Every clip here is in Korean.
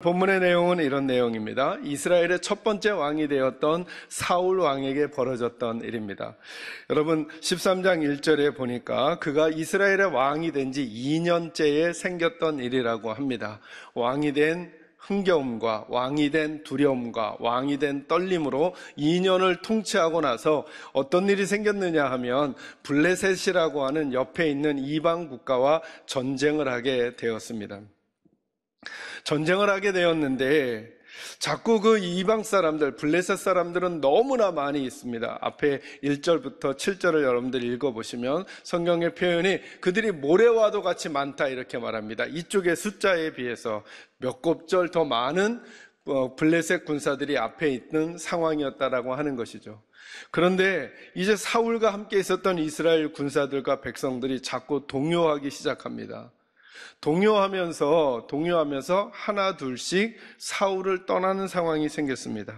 본문의 내용은 이런 내용입니다. 이스라엘의 첫 번째 왕이 되었던 사울 왕에게 벌어졌던 일입니다. 여러분 13장 1절에 보니까 그가 이스라엘의 왕이 된 지 2년째에 생겼던 일이라고 합니다. 왕이 된 흥겨움과 왕이 된 두려움과 왕이 된 떨림으로 2년을 통치하고 나서 어떤 일이 생겼느냐 하면 블레셋이라고 하는 옆에 있는 이방 국가와 전쟁을 하게 되었습니다. 전쟁을 하게 되었는데 자꾸 그 이방 사람들, 블레셋 사람들은 너무나 많이 있습니다. 앞에 1절부터 7절을 여러분들 읽어보시면 성경의 표현이 그들이 모래와도 같이 많다 이렇게 말합니다. 이쪽의 숫자에 비해서 몇 곱절 더 많은 블레셋 군사들이 앞에 있는 상황이었다라고 하는 것이죠. 그런데 이제 사울과 함께 있었던 이스라엘 군사들과 백성들이 자꾸 동요하기 시작합니다. 동요하면서 하나 둘씩 사울을 떠나는 상황이 생겼습니다.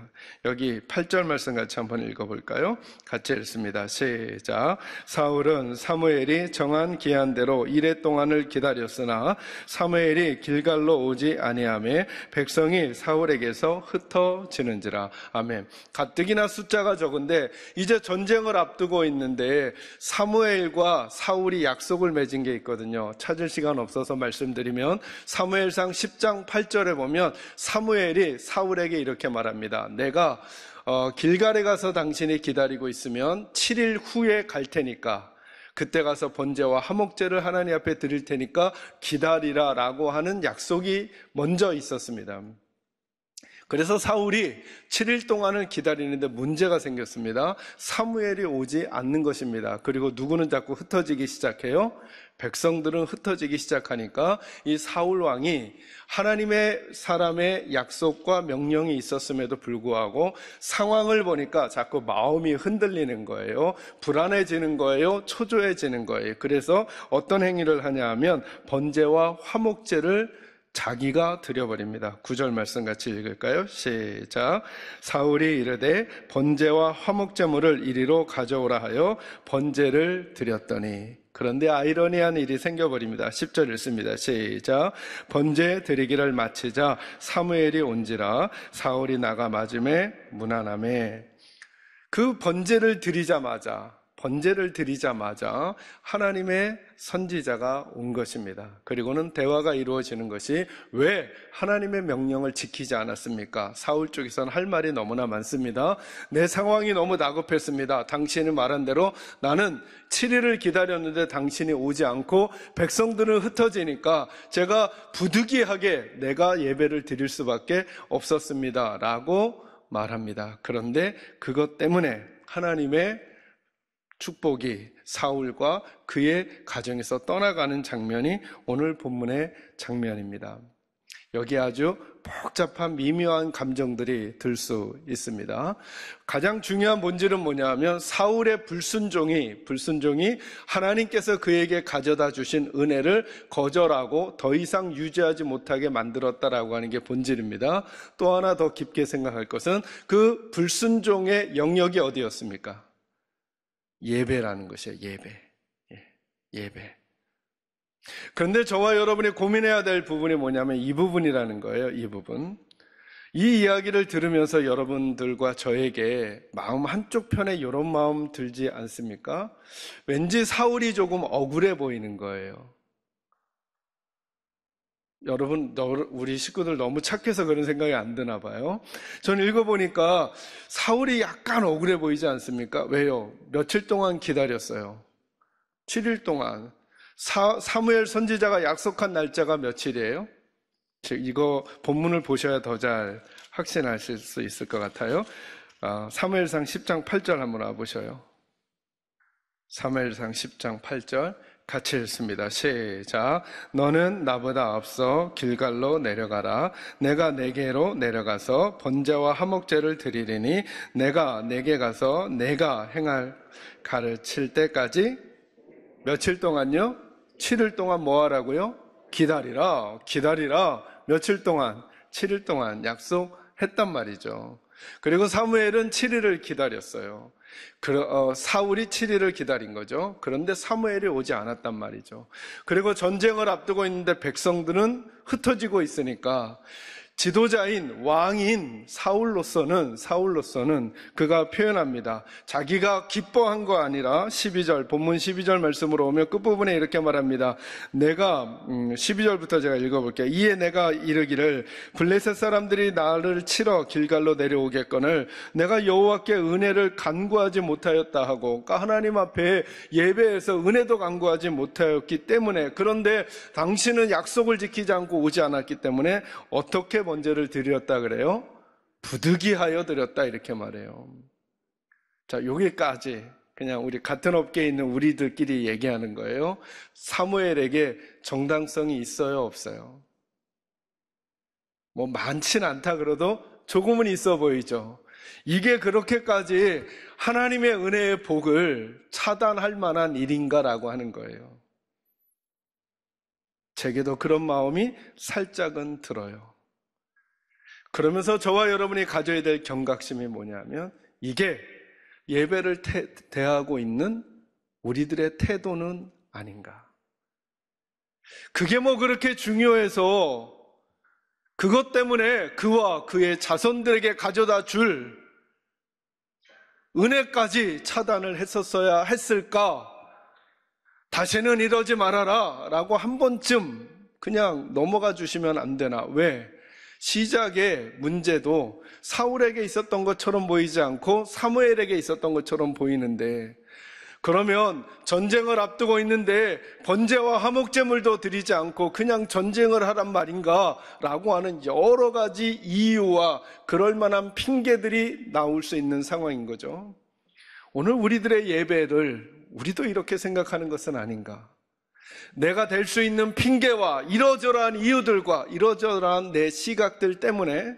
여기 8절 말씀 같이 한번 읽어볼까요? 같이 읽습니다. 시작. 사울은 사무엘이 정한 기한대로 이레 동안을 기다렸으나 사무엘이 길갈로 오지 아니하매 백성이 사울에게서 흩어지는지라. 아멘. 가뜩이나 숫자가 적은데 이제 전쟁을 앞두고 있는데 사무엘과 사울이 약속을 맺은 게 있거든요. 찾을 시간 없어서 말씀드리면 사무엘상 10장 8절에 보면 사무엘이 사울에게 이렇게 말합니다. 내가 길갈에 가서 당신이 기다리고 있으면 7일 후에 갈 테니까 그때 가서 번제와 화목제를 하나님 앞에 드릴 테니까 기다리라 라고 하는 약속이 먼저 있었습니다. 그래서 사울이 7일 동안을 기다리는데 문제가 생겼습니다. 사무엘이 오지 않는 것입니다. 그리고 누구는 자꾸 흩어지기 시작해요. 백성들은 흩어지기 시작하니까 이 사울 왕이 하나님의 사람의 약속과 명령이 있었음에도 불구하고 상황을 보니까 자꾸 마음이 흔들리는 거예요. 불안해지는 거예요. 초조해지는 거예요. 그래서 어떤 행위를 하냐 하면 번제와 화목제를 자기가 드려버립니다. 9절 말씀 같이 읽을까요? 시작. 사울이 이르되 번제와 화목제물을 이리로 가져오라 하여 번제를 드렸더니 그런데 아이러니한 일이 생겨버립니다. 10절 읽습니다. 시작. 번제 드리기를 마치자 사무엘이 온지라 사울이 나가 맞음에 무난함에 그 번제를 드리자마자 하나님의 선지자가 온 것입니다. 그리고는 대화가 이루어지는 것이 왜 하나님의 명령을 지키지 않았습니까? 사울 쪽에서는 할 말이 너무나 많습니다. 내 상황이 너무 다급했습니다. 당신이 말한 대로 나는 7일을 기다렸는데 당신이 오지 않고 백성들은 흩어지니까 제가 부득이하게 내가 예배를 드릴 수밖에 없었습니다. 라고 말합니다. 그런데 그것 때문에 하나님의 축복이 사울과 그의 가정에서 떠나가는 장면이 오늘 본문의 장면입니다. 여기 아주 복잡한 미묘한 감정들이 들 수 있습니다. 가장 중요한 본질은 뭐냐 하면 사울의 불순종이 하나님께서 그에게 가져다 주신 은혜를 거절하고 더 이상 유지하지 못하게 만들었다라고 하는 게 본질입니다. 또 하나 더 깊게 생각할 것은 그 불순종의 영역이 어디였습니까? 예배라는 것이에요. 예배. 그런데 저와 여러분이 고민해야 될 부분이 뭐냐면 이 부분이라는 거예요. 이 부분. 이 이야기를 들으면서 여러분들과 저에게 마음 한쪽 편에 이런 마음 들지 않습니까? 왠지 사울이 조금 억울해 보이는 거예요. 여러분, 우리 식구들 너무 착해서 그런 생각이 안 드나 봐요. 저는 읽어보니까 사울이 약간 억울해 보이지 않습니까? 왜요? 며칠 동안 기다렸어요. 7일 동안. 사무엘 선지자가 약속한 날짜가 며칠이에요? 이거 본문을 보셔야 더 잘 확신하실 수 있을 것 같아요. 사무엘상 10장 8절 한번 와보셔요. 사무엘상 10장 8절 같이 읽습니다. 시작. 너는 나보다 앞서 길갈로 내려가라. 내가 네게로 내려가서 번제와 화목제를 드리리니 내가 네게 가서 내가 행할 가르칠 때까지 며칠 동안요? 7일 동안 뭐 하라고요? 기다리라. 며칠 동안? 7일 동안 약속했단 말이죠. 그리고 사무엘은 7일을 기다렸어요. 사울이 7일을 기다린 거죠. 그런데 사무엘이 오지 않았단 말이죠. 그리고 전쟁을 앞두고 있는데 백성들은 흩어지고 있으니까 지도자인 왕인 사울로서는 그가 표현합니다. 자기가 기뻐한 거 아니라 본문 12절 말씀으로 오면 끝부분에 이렇게 말합니다. 12절부터 제가 읽어볼게요. 이에 내가 이르기를 블레셋 사람들이 나를 치러 길갈로 내려오겠거늘 내가 여호와께 은혜를 간구하지 못하였다 하고, 그러니까 하나님 앞에 예배에서 은혜도 간구하지 못하였기 때문에, 그런데 당신은 약속을 지키지 않고 오지 않았기 때문에 어떻게 번제를 드렸다 그래요? 부득이하여 드렸다, 이렇게 말해요. 자, 여기까지 그냥 우리 같은 업계에 있는 우리들끼리 얘기하는 거예요. 사무엘에게 정당성이 있어요, 없어요? 뭐 많진 않다 그래도 조금은 있어 보이죠. 이게 그렇게까지 하나님의 은혜의 복을 차단할 만한 일인가라고 하는 거예요. 제게도 그런 마음이 살짝은 들어요. 그러면서 저와 여러분이 가져야 될 경각심이 뭐냐면, 이게 예배를 대하고 있는 우리들의 태도는 아닌가. 그게 뭐 그렇게 중요해서 그것 때문에 그와 그의 자손들에게 가져다 줄 은혜까지 차단을 했었어야 했을까? 다시는 이러지 말아라 라고 한 번쯤 그냥 넘어가 주시면 안 되나? 왜? 시작의 문제도 사울에게 있었던 것처럼 보이지 않고 사무엘에게 있었던 것처럼 보이는데, 그러면 전쟁을 앞두고 있는데 번제와 화목제물도 드리지 않고 그냥 전쟁을 하란 말인가? 라고 하는 여러 가지 이유와 그럴 만한 핑계들이 나올 수 있는 상황인 거죠. 오늘 우리들의 예배를 우리도 이렇게 생각하는 것은 아닌가? 내가 될 수 있는 핑계와 이러저러한 이유들과 이러저러한 내 시각들 때문에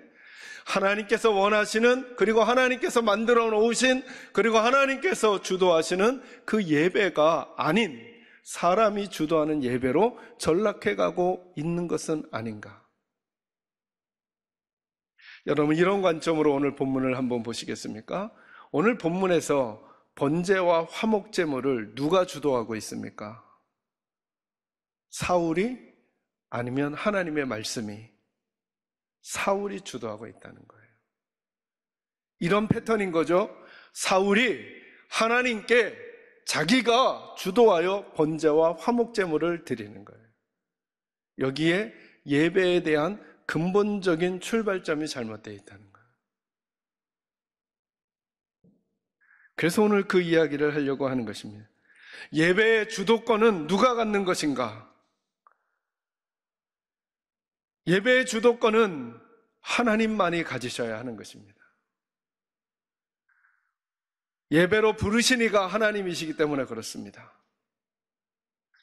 하나님께서 원하시는, 그리고 하나님께서 만들어 놓으신, 그리고 하나님께서 주도하시는 그 예배가 아닌 사람이 주도하는 예배로 전락해가고 있는 것은 아닌가? 여러분, 이런 관점으로 오늘 본문을 한번 보시겠습니까? 오늘 본문에서 번제와 화목제물을 누가 주도하고 있습니까? 사울이, 아니면 하나님의 말씀이? 사울이 주도하고 있다는 거예요. 이런 패턴인 거죠. 사울이 하나님께 자기가 주도하여 번제와 화목제물을 드리는 거예요. 여기에 예배에 대한 근본적인 출발점이 잘못되어 있다는 거예요. 그래서 오늘 그 이야기를 하려고 하는 것입니다. 예배의 주도권은 누가 갖는 것인가? 예배의 주도권은 하나님만이 가지셔야 하는 것입니다. 예배로 부르신 이가 하나님이시기 때문에 그렇습니다.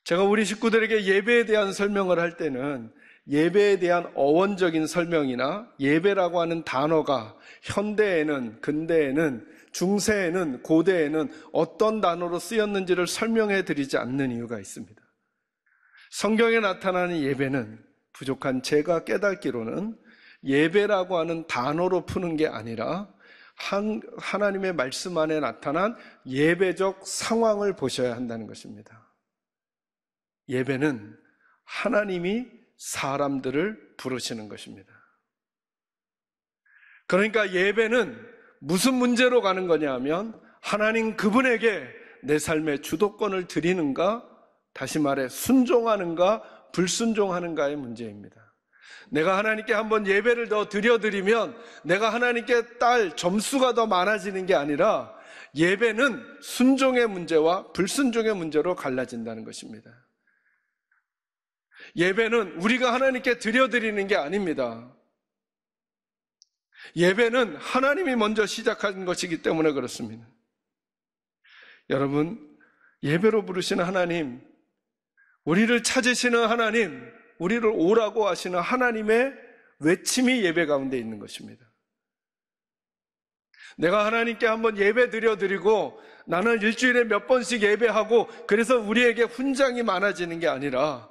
제가 우리 식구들에게 예배에 대한 설명을 할 때는 예배에 대한 어원적인 설명이나 예배라고 하는 단어가 현대에는, 근대에는, 중세에는, 고대에는 어떤 단어로 쓰였는지를 설명해 드리지 않는 이유가 있습니다. 성경에 나타나는 예배는 부족한 제가 깨닫기로는 예배라고 하는 단어로 푸는 게 아니라 하나님의 말씀 안에 나타난 예배적 상황을 보셔야 한다는 것입니다. 예배는 하나님이 사람들을 부르시는 것입니다. 그러니까 예배는 무슨 문제로 가는 거냐 하면, 하나님 그분에게 내 삶의 주도권을 드리는가, 다시 말해 순종하는가 불순종하는가의 문제입니다. 내가 하나님께 한번 예배를 더 드려드리면 내가 하나님께 딸 점수가 더 많아지는 게 아니라, 예배는 순종의 문제와 불순종의 문제로 갈라진다는 것입니다. 예배는 우리가 하나님께 드려드리는 게 아닙니다. 예배는 하나님이 먼저 시작한 것이기 때문에 그렇습니다. 여러분, 예배로 부르시는 하나님, 우리를 찾으시는 하나님, 우리를 오라고 하시는 하나님의 외침이 예배 가운데 있는 것입니다. 내가 하나님께 한번 예배 드리고 나는 일주일에 몇 번씩 예배하고 그래서 우리에게 훈장이 많아지는 게 아니라,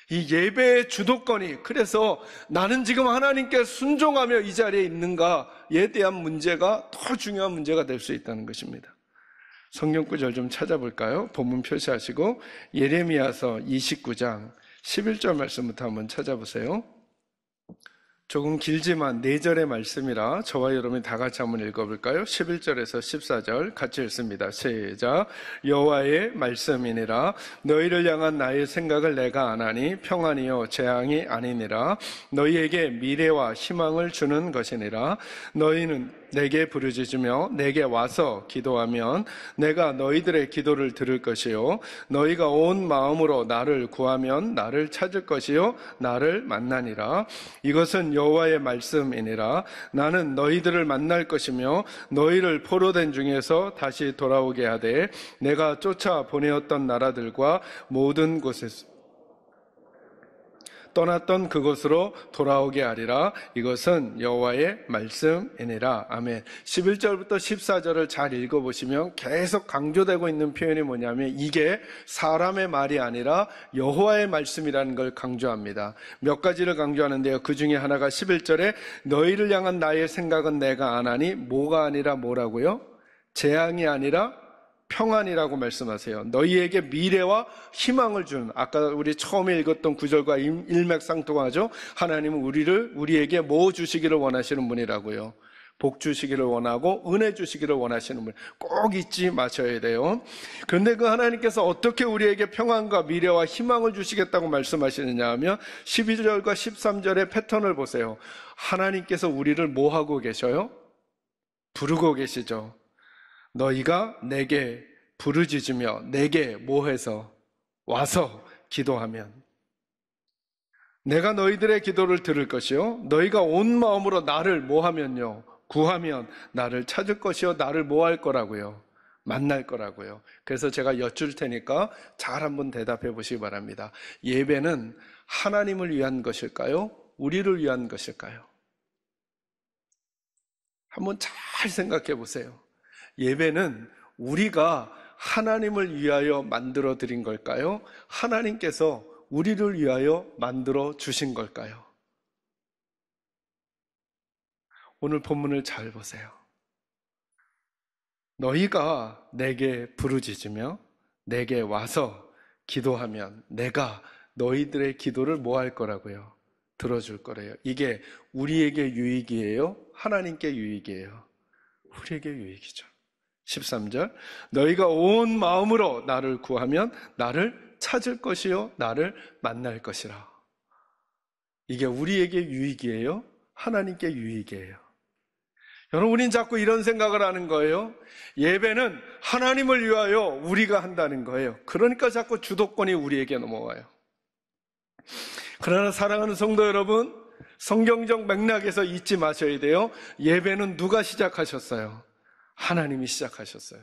이 예배의 주도권이, 그래서 나는 지금 하나님께 순종하며 이 자리에 있는가에 대한 문제가 더 중요한 문제가 될 수 있다는 것입니다. 성경 구절 좀 찾아볼까요? 본문 표시하시고 예레미야서 29장 11절 말씀부터 한번 찾아보세요. 조금 길지만 4절의 말씀이라 저와 여러분이 다 같이 한번 읽어볼까요? 11절에서 14절 같이 읽습니다. 시작. 여호와의 말씀이니라. 너희를 향한 나의 생각을 내가 아나니 평안이요 재앙이 아니니라. 너희에게 미래와 희망을 주는 것이니라. 너희는 내게 부르짖으며 내게 와서 기도하면 내가 너희들의 기도를 들을 것이요 너희가 온 마음으로 나를 구하면 나를 찾을 것이요 나를 만나니라. 이것은 여호와의 말씀이니라. 나는 너희들을 만날 것이며 너희를 포로된 중에서 다시 돌아오게 하되 내가 쫓아 보내었던 나라들과 모든 곳에서 떠났던 그곳으로 돌아오게 하리라. 이것은 여호와의 말씀이니라. 아멘. 11절부터 14절을 잘 읽어보시면 계속 강조되고 있는 표현이 뭐냐면 이게 사람의 말이 아니라 여호와의 말씀이라는 걸 강조합니다. 몇 가지를 강조하는데요. 그 중에 하나가 11절에 너희를 향한 나의 생각은 내가 아나니 뭐가 아니라 뭐라고요? 재앙이 아니라 평안이라고 말씀하세요. 너희에게 미래와 희망을 주는, 아까 우리 처음에 읽었던 구절과 일맥상통하죠. 하나님은 우리에게 뭐 주시기를 원하시는 분이라고요? 복 주시기를 원하고 은혜 주시기를 원하시는 분, 꼭 잊지 마셔야 돼요. 그런데 그 하나님께서 어떻게 우리에게 평안과 미래와 희망을 주시겠다고 말씀하시느냐 하면 12절과 13절의 패턴을 보세요. 하나님께서 우리를 뭐 하고 계셔요? 부르고 계시죠. 너희가 내게 부르짖으며 내게 뭐해서 와서 기도하면 내가 너희들의 기도를 들을 것이요 너희가 온 마음으로 나를 뭐하면요 구하면 나를 찾을 것이요 나를 뭐할 거라고요? 만날 거라고요. 그래서 제가 여쭐 테니까 잘 한번 대답해 보시기 바랍니다. 예배는 하나님을 위한 것일까요? 우리를 위한 것일까요? 한번 잘 생각해 보세요. 예배는 우리가 하나님을 위하여 만들어 드린 걸까요? 하나님께서 우리를 위하여 만들어 주신 걸까요? 오늘 본문을 잘 보세요. 너희가 내게 부르짖으며 내게 와서 기도하면 내가 너희들의 기도를 뭐 할 거라고요? 들어줄 거래요. 이게 우리에게 유익이에요? 하나님께 유익이에요? 우리에게 유익이죠. 13절 너희가 온 마음으로 나를 구하면 나를 찾을 것이요 나를 만날 것이라. 이게 우리에게 유익이에요? 하나님께 유익이에요? 여러분, 우린 자꾸 이런 생각을 하는 거예요. 예배는 하나님을 위하여 우리가 한다는 거예요. 그러니까 자꾸 주도권이 우리에게 넘어와요. 그러나 사랑하는 성도 여러분, 성경적 맥락에서 잊지 마셔야 돼요. 예배는 누가 시작하셨어요? 하나님이 시작하셨어요.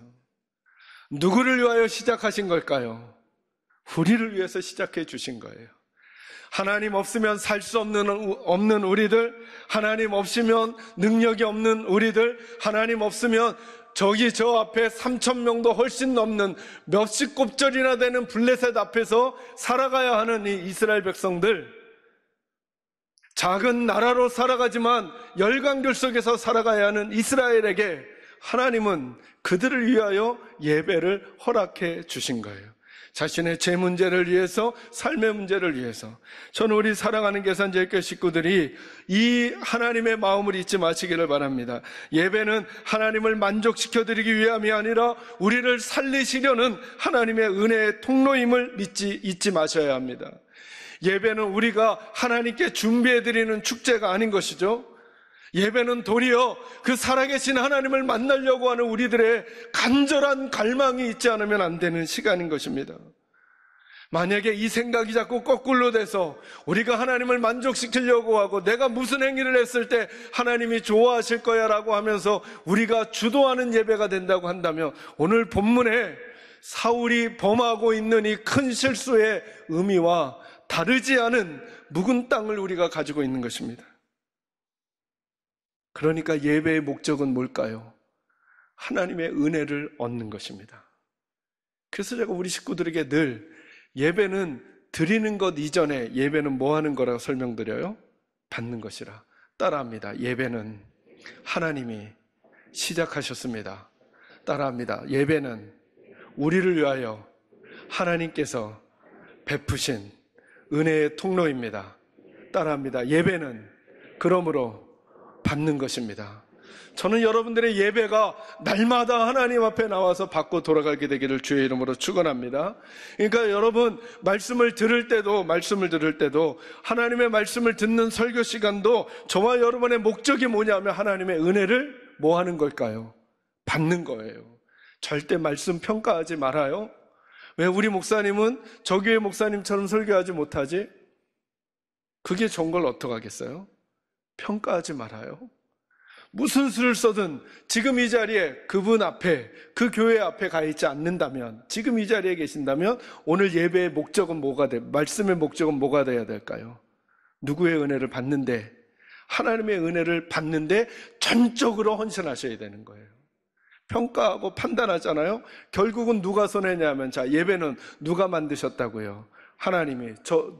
누구를 위하여 시작하신 걸까요? 우리를 위해서 시작해 주신 거예요. 하나님 없으면 살 수 없는 우리들, 하나님 없으면 능력이 없는 우리들, 하나님 없으면 저기 저 앞에 3,000명도 훨씬 넘는 몇십 곱절이나 되는 블레셋 앞에서 살아가야 하는 이 이스라엘 백성들, 작은 나라로 살아가지만 열강들 속에서 살아가야 하는 이스라엘에게 하나님은 그들을 위하여 예배를 허락해 주신 거예요. 자신의 제 문제를 위해서, 삶의 문제를 위해서. 저는 우리 사랑하는 계산제일교회 식구들이 이 하나님의 마음을 잊지 마시기를 바랍니다. 예배는 하나님을 만족시켜드리기 위함이 아니라 우리를 살리시려는 하나님의 은혜의 통로임을 잊지 마셔야 합니다. 예배는 우리가 하나님께 준비해드리는 축제가 아닌 것이죠. 예배는 도리어 그 살아계신 하나님을 만나려고 하는 우리들의 간절한 갈망이 있지 않으면 안 되는 시간인 것입니다. 만약에 이 생각이 자꾸 거꾸로 돼서 우리가 하나님을 만족시키려고 하고 내가 무슨 행위를 했을 때 하나님이 좋아하실 거야 라고 하면서 우리가 주도하는 예배가 된다고 한다면 오늘 본문에 사울이 범하고 있는 이 큰 실수의 의미와 다르지 않은 묵은 땅을 우리가 가지고 있는 것입니다. 그러니까 예배의 목적은 뭘까요? 하나님의 은혜를 얻는 것입니다. 그래서 제가 우리 식구들에게 늘 예배는 드리는 것 이전에 예배는 뭐 하는 거라고 설명드려요? 받는 것이라. 따라합니다. 예배는 하나님이 시작하셨습니다. 따라합니다. 예배는 우리를 위하여 하나님께서 베푸신 은혜의 통로입니다. 따라합니다. 예배는 그러므로 받는 것입니다. 저는 여러분들의 예배가 날마다 하나님 앞에 나와서 받고 돌아가게 되기를 주의 이름으로 축원합니다. 그러니까 여러분 말씀을 들을 때도 하나님의 말씀을 듣는 설교 시간도 저와 여러분의 목적이 뭐냐면 하나님의 은혜를 뭐 하는 걸까요? 받는 거예요. 절대 말씀 평가하지 말아요. 왜 우리 목사님은 저 교회 목사님처럼 설교하지 못하지? 그게 좋은 걸 어떡하겠어요? 평가하지 말아요. 무슨 수를 써든 지금 이 자리에 그분 앞에, 그 교회 앞에 가 있지 않는다면, 지금 이 자리에 계신다면 오늘 예배의 목적은 말씀의 목적은 뭐가 돼야 될까요? 누구의 은혜를 받는데, 하나님의 은혜를 받는데 전적으로 헌신하셔야 되는 거예요. 평가하고 판단하잖아요. 결국은 누가 손해냐면, 자, 예배는 누가 만드셨다고요? 하나님이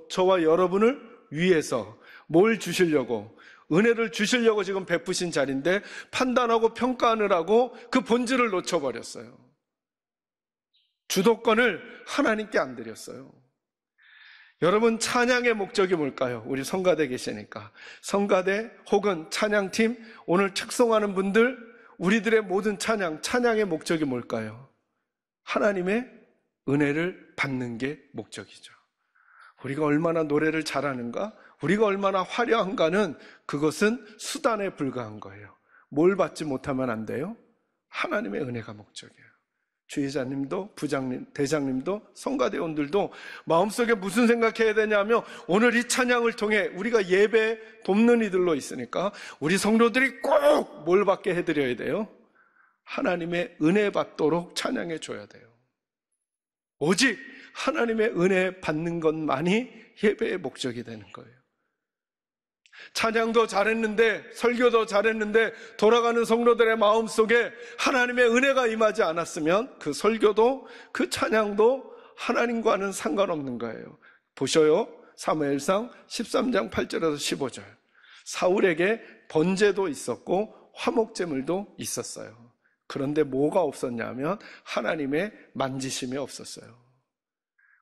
저와 여러분을 위해서 뭘 주시려고, 은혜를 주시려고 지금 베푸신 자리인데 판단하고 평가하느라고 그 본질을 놓쳐버렸어요. 주도권을 하나님께 안 드렸어요. 여러분, 찬양의 목적이 뭘까요? 우리 성가대 계시니까 성가대 혹은 찬양팀, 오늘 축송하는 분들, 우리들의 모든 찬양의 목적이 뭘까요? 하나님의 은혜를 받는 게 목적이죠. 우리가 얼마나 노래를 잘하는가, 우리가 얼마나 화려한가는 그것은 수단에 불과한 거예요. 뭘 받지 못하면 안 돼요? 하나님의 은혜가 목적이에요. 주의자님도, 부장님, 대장님도, 성가대원들도 마음속에 무슨 생각해야 되냐면, 오늘 이 찬양을 통해 우리가 예배 돕는 이들로 있으니까 우리 성도들이 꼭 뭘 받게 해드려야 돼요? 하나님의 은혜 받도록 찬양해 줘야 돼요. 오직 하나님의 은혜 받는 것만이 예배의 목적이 되는 거예요. 찬양도 잘했는데, 설교도 잘했는데 돌아가는 성도들의 마음속에 하나님의 은혜가 임하지 않았으면 그 설교도 그 찬양도 하나님과는 상관없는 거예요. 보셔요. 사무엘상 13장 8절에서 15절. 사울에게 번제도 있었고 화목제물도 있었어요. 그런데 뭐가 없었냐면 하나님의 만지심이 없었어요.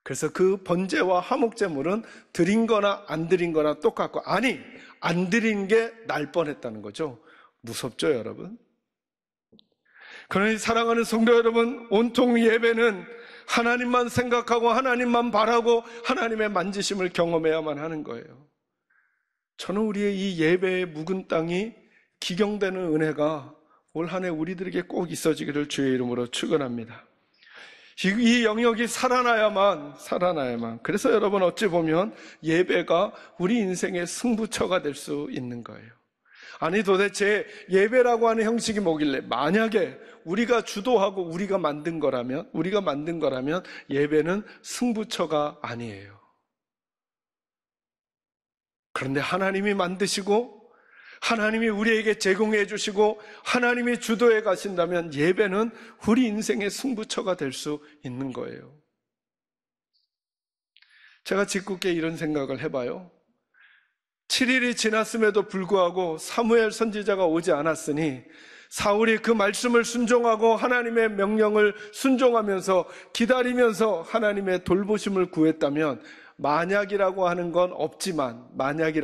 그래서 그 번제와 화목제물은 드린 거나 안 드린 거나 똑같고, 아니, 안 드린 게 날 뻔했다는 거죠. 무섭죠, 여러분? 그러니 사랑하는 성도 여러분, 온통 예배는 하나님만 생각하고 하나님만 바라고 하나님의 만지심을 경험해야만 하는 거예요. 저는 우리의 이 예배의 묵은 땅이 기경되는 은혜가 올 한 해 우리들에게 꼭 있어지기를 주의 이름으로 축원합니다. 이 영역이 살아나야만. 그래서 여러분, 어찌 보면 예배가 우리 인생의 승부처가 될 수 있는 거예요. 아니, 도대체 예배라고 하는 형식이 뭐길래, 만약에 우리가 주도하고 우리가 만든 거라면 예배는 승부처가 아니에요. 그런데 하나님이 만드시고 하나님이 우리에게 제공해 주시고 하나님이 주도해 가신다면 예배는 우리 인생의 승부처가 될 수 있는 거예요. 제가 짓궂게 이런 생각을 해봐요. 7일이 지났음에도 불구하고 사무엘 선지자가 오지 않았으니 사울이 그 말씀을 순종하고 하나님의 명령을 순종하면서 기다리면서 하나님의 돌보심을 구했다면, 만약이라고 하는 건 없지만 만약에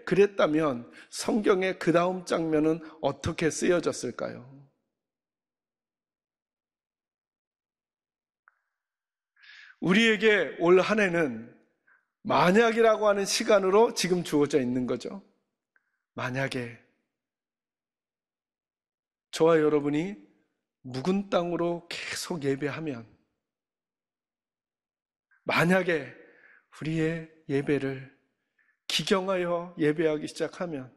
그랬다면 성경의 그 다음 장면은 어떻게 쓰여졌을까요? 우리에게 올 한 해는 만약이라고 하는 시간으로 지금 주어져 있는 거죠. 만약에 저와 여러분이 묵은 땅으로 계속 예배하면, 만약에 우리의 예배를 기경하여 예배하기 시작하면,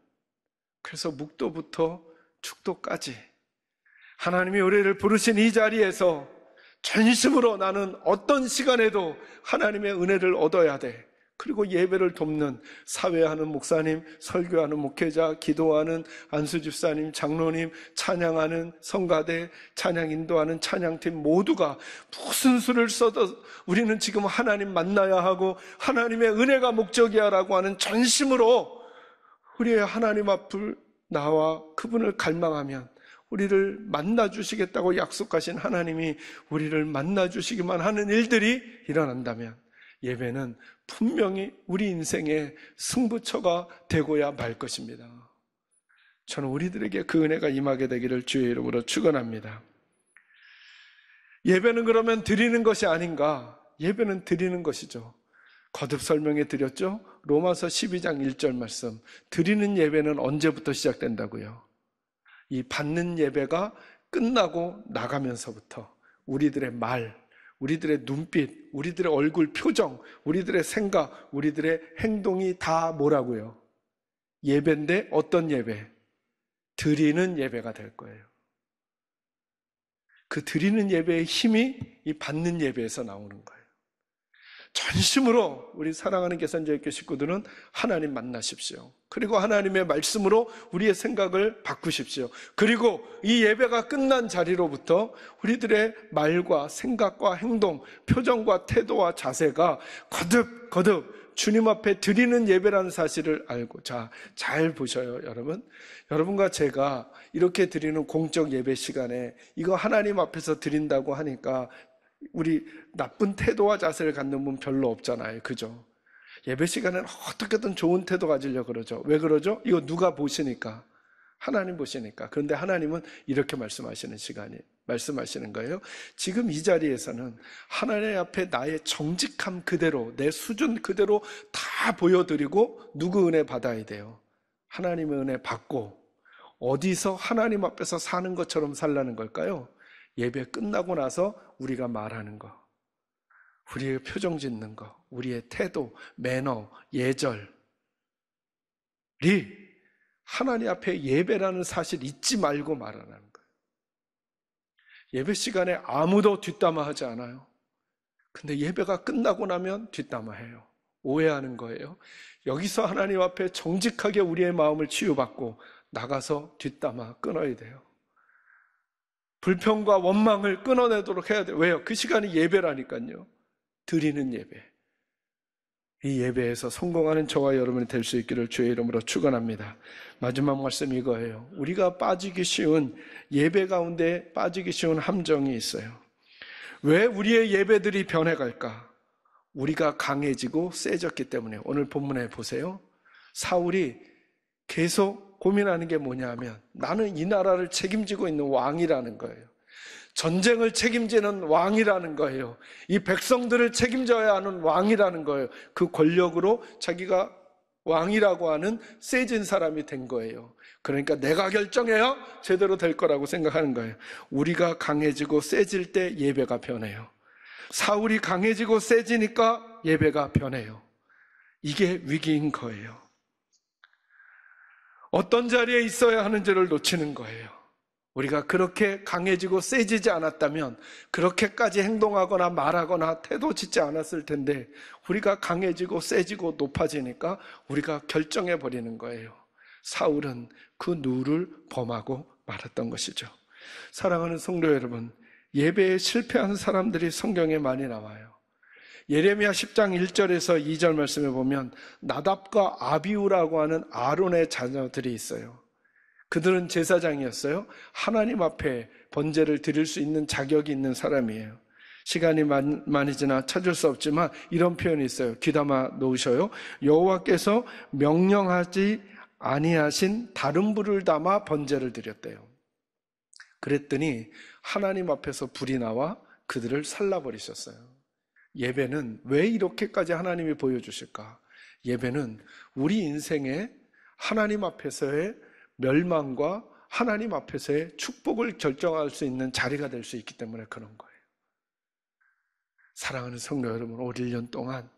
그래서 묵도부터 축도까지 하나님이 우리를 부르신 이 자리에서 전심으로 나는 어떤 시간에도 하나님의 은혜를 얻어야 돼. 그리고 예배를 돕는 사회하는 목사님, 설교하는 목회자, 기도하는 안수집사님, 장로님, 찬양하는 성가대, 찬양 인도하는 찬양팀 모두가 무슨 수를 써도 우리는 지금 하나님 만나야 하고 하나님의 은혜가 목적이야 라고 하는 전심으로 우리의 하나님 앞을 나와 그분을 갈망하면, 우리를 만나주시겠다고 약속하신 하나님이 우리를 만나주시기만 하는 일들이 일어난다면 예배는 분명히 우리 인생의 승부처가 되고야 말 것입니다. 저는 우리들에게 그 은혜가 임하게 되기를 주의 이름으로 축원합니다. 예배는 그러면 드리는 것이 아닌가? 예배는 드리는 것이죠. 거듭 설명해 드렸죠? 로마서 12장 1절 말씀. 드리는 예배는 언제부터 시작된다고요? 이 받는 예배가 끝나고 나가면서부터 우리들의 말, 우리들의 눈빛, 우리들의 얼굴 표정, 우리들의 생각, 우리들의 행동이 다 뭐라고요? 예배인데 어떤 예배? 드리는 예배가 될 거예요. 그 드리는 예배의 힘이 이 받는 예배에서 나오는 거예요. 전심으로 우리 사랑하는 계산제일교 식구들은 하나님 만나십시오. 그리고 하나님의 말씀으로 우리의 생각을 바꾸십시오. 그리고 이 예배가 끝난 자리로부터 우리들의 말과 생각과 행동, 표정과 태도와 자세가 거듭 주님 앞에 드리는 예배라는 사실을 알고, 잘 보셔요, 여러분. 여러분과 제가 이렇게 드리는 공적 예배 시간에 이거 하나님 앞에서 드린다고 하니까 우리 나쁜 태도와 자세를 갖는 분 별로 없잖아요. 그죠? 예배 시간에는 어떻게든 좋은 태도 가지려고 그러죠. 왜 그러죠? 이거 누가 보시니까. 하나님 보시니까. 그런데 하나님은 이렇게 말씀하시는 거예요. 지금 이 자리에서는 하나님 앞에 나의 정직함 그대로, 내 수준 그대로 다 보여드리고 누구 은혜 받아야 돼요? 하나님의 은혜 받고 어디서 하나님 앞에서 사는 것처럼 살라는 걸까요? 예배 끝나고 나서 우리가 말하는 거, 우리의 표정 짓는 거, 우리의 태도, 매너, 예절이 하나님 앞에 예배라는 사실 잊지 말고 말하는 거예요. 예배 시간에 아무도 뒷담화하지 않아요. 근데 예배가 끝나고 나면 뒷담화해요. 오해하는 거예요. 여기서 하나님 앞에 정직하게 우리의 마음을 치유받고 나가서 뒷담화 끊어야 돼요. 불평과 원망을 끊어내도록 해야 돼요. 왜요? 그 시간이 예배라니까요. 드리는 예배. 이 예배에서 성공하는 저와 여러분이 될 수 있기를 주의 이름으로 축원합니다. 마지막 말씀 이거예요. 우리가 빠지기 쉬운, 예배 가운데 빠지기 쉬운 함정이 있어요. 왜 우리의 예배들이 변해갈까? 우리가 강해지고 세졌기 때문에. 오늘 본문에 보세요. 사울이 계속 고민하는 게 뭐냐 하면 나는 이 나라를 책임지고 있는 왕이라는 거예요. 전쟁을 책임지는 왕이라는 거예요. 이 백성들을 책임져야 하는 왕이라는 거예요. 그 권력으로 자기가 왕이라고 하는 세진 사람이 된 거예요. 그러니까 내가 결정해야 제대로 될 거라고 생각하는 거예요. 우리가 강해지고 세질 때 예배가 변해요. 사울이 강해지고 세지니까 예배가 변해요. 이게 위기인 거예요. 어떤 자리에 있어야 하는지를 놓치는 거예요. 우리가 그렇게 강해지고 세지지 않았다면 그렇게까지 행동하거나 말하거나 태도 짓지 않았을 텐데 우리가 강해지고 세지고 높아지니까 우리가 결정해버리는 거예요. 사울은 그 누를 범하고 말았던 것이죠. 사랑하는 성도 여러분, 예배에 실패한 사람들이 성경에 많이 나와요. 예레미야 10장 1절에서 2절 말씀에 보면 나답과 아비후라고 하는 아론의 자녀들이 있어요. 그들은 제사장이었어요. 하나님 앞에 번제를 드릴 수 있는 자격이 있는 사람이에요. 시간이 많이 지나 찾을 수 없지만 이런 표현이 있어요. 귀담아 놓으셔요. 여호와께서 명령하지 아니하신 다른 불을 담아 번제를 드렸대요. 그랬더니 하나님 앞에서 불이 나와 그들을 살라버리셨어요. 예배는 왜 이렇게까지 하나님이 보여주실까? 예배는 우리 인생에 하나님 앞에서의 멸망과 하나님 앞에서의 축복을 결정할 수 있는 자리가 될 수 있기 때문에 그런 거예요. 사랑하는 성도 여러분, 올 1년 동안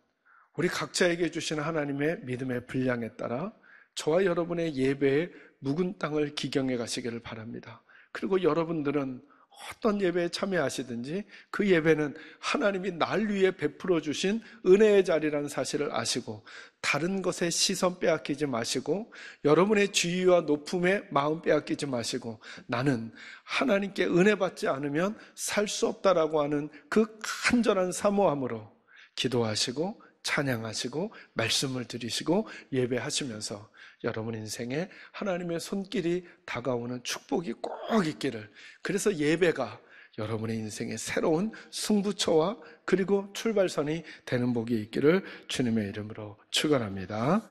우리 각자에게 주시는 하나님의 믿음의 분량에 따라 저와 여러분의 예배에 묵은 땅을 기경해 가시기를 바랍니다. 그리고 여러분들은 어떤 예배에 참여하시든지 그 예배는 하나님이 날 위해 베풀어 주신 은혜의 자리라는 사실을 아시고 다른 것에 시선 빼앗기지 마시고 여러분의 지위와 높음에 마음 빼앗기지 마시고 나는 하나님께 은혜 받지 않으면 살 수 없다라고 하는 그 간절한 사모함으로 기도하시고 찬양하시고 말씀을 드리시고 예배하시면서 여러분 인생에 하나님의 손길이 다가오는 축복이 꼭 있기를. 그래서 예배가 여러분의 인생의 새로운 승부처와 그리고 출발선이 되는 복이 있기를 주님의 이름으로 축원합니다.